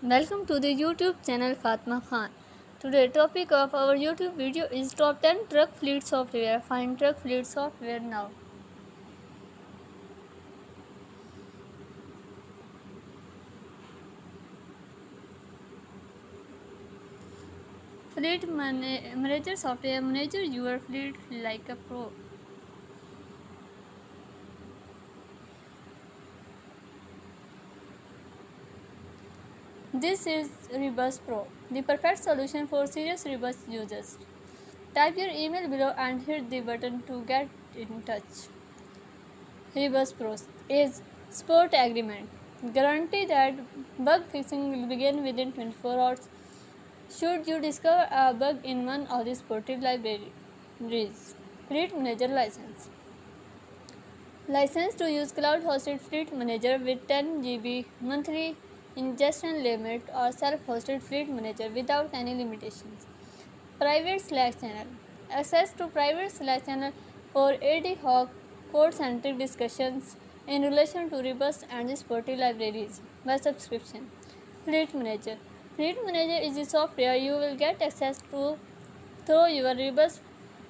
Welcome to the YouTube channel Fatima Khan. Today topic of our YouTube video is top 10 truck fleet software. Find truck fleet software now. Manager software manager your fleet like a pro. This is Rebus Pro, the perfect solution for serious Rebus users. Type your email below and hit the button to get in touch. Rebus Pro is support agreement. Guarantee that bug fixing will begin within 24 hours should you discover a bug in one of the supported libraries. Fleet Manager License. License to use cloud-hosted Fleet Manager with 10 GB monthly ingestion limit or self-hosted Fleet Manager without any limitations. Private Slack channel. Access to private Slack channel for ad hoc code-centric discussions in relation to Rebus and the supported libraries by subscription. Fleet Manager. Fleet Manager is the software you will get access to through your Rebus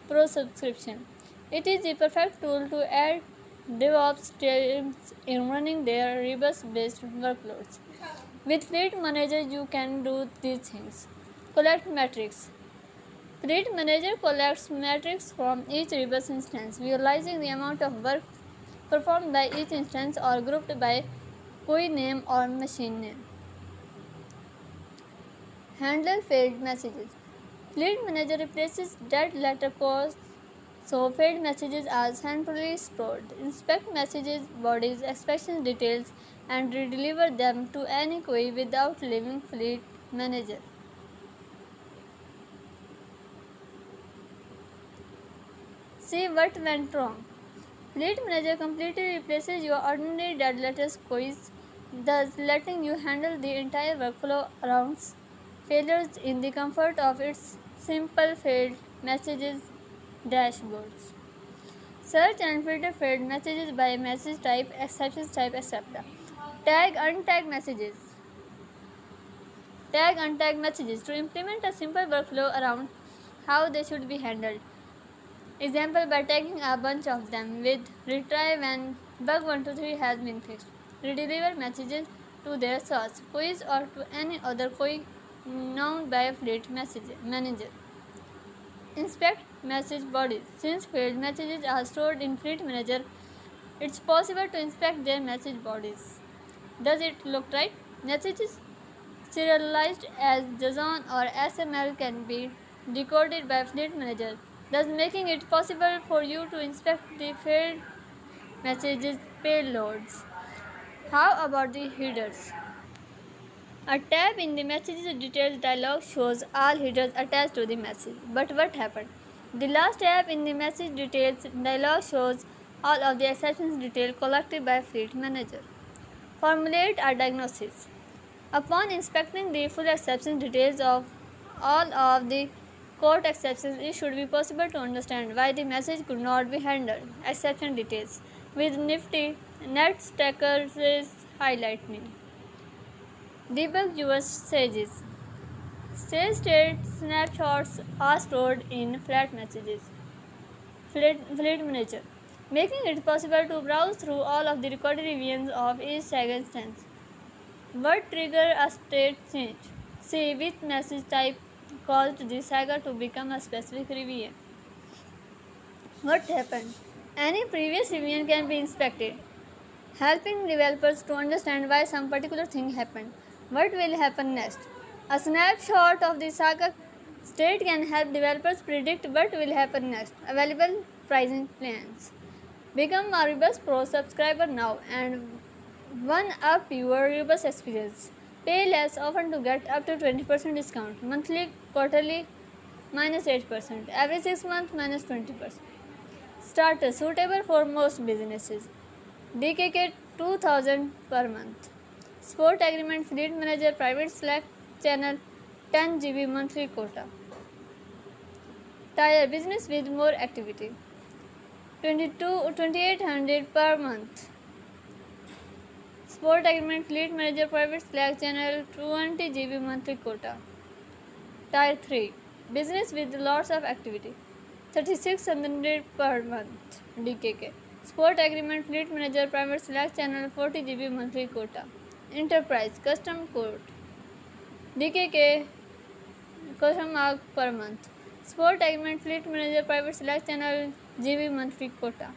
Pro subscription. It is the perfect tool to add DevOps teams in running their Rebus-based workloads. With Fleet Manager, you can do these things. Collect metrics. Fleet Manager collects metrics from each Rebus instance, visualizing the amount of work performed by each instance or grouped by GUI name or machine name. Handle failed messages. Fleet Manager replaces dead letter codes, so failed messages are centrally stored. Inspect messages, bodies, expression details, and redeliver them to any GUI without leaving Fleet Manager. See what went wrong. Fleet Manager completely replaces your ordinary dead letters GUIs, thus letting you handle the entire workflow around failures in the comfort of its simple failed messages dashboards. Search and filter failed messages by message type, exceptions type, etc. Tag untagged messages. Tag untagged messages to implement a simple workflow around how they should be handled. Example by tagging a bunch of them with retry when bug 123 has been fixed. Redeliver messages to their source, quiz or to any other GUI known by a Fleet Manager. Inspect message bodies. Since failed messages are stored in Fleet Manager, it's possible to inspect their message bodies. Does it look right? Messages serialized as JSON or XML can be decoded by Fleet Manager, thus making it possible for you to inspect the failed messages payloads. How about the headers? A tab in the messages details dialog shows all headers attached to the message. But what happened? The last tab in the message details dialog shows all of the exceptions details collected by Fleet Manager. Formulate a diagnosis. Upon inspecting the full exception details of all of the code exceptions, it should be possible to understand why the message could not be handled. Exception details with nifty net stackers highlighting. Debug your stages. Stage state snapshots are stored in flat messages. Fleet Manager, making it possible to browse through all of the recorded revisions of each stage instance. What trigger a state change? See which message type caused the saga to become a specific revision. What happened? Any previous revision can be inspected, helping developers to understand why some particular thing happened. What will happen next? A snapshot of the saga state can help developers predict what will happen next. Available pricing plans. Become a Rebus Pro subscriber now and one up your Rebus experience. Pay less often to get up to 20% discount. Monthly, quarterly, minus 8%. Every 6 months, minus 20%. Starter suitable for most businesses. DKK 2000 per month. Support agreement Fleet Manager private Slack channel 10 GB monthly quota. Tire business with more activity. 2800 per month. Sport agreement fleet manager private Slack channel 20 GB monthly quota. Tier 3 business with lots of activity 3600 per month DKK. Sport agreement fleet manager private Slack channel 40 GB monthly quota. Enterprise custom code DKK question mark per month. Sport agreement fleet manager private Slack channel GB monthly quota.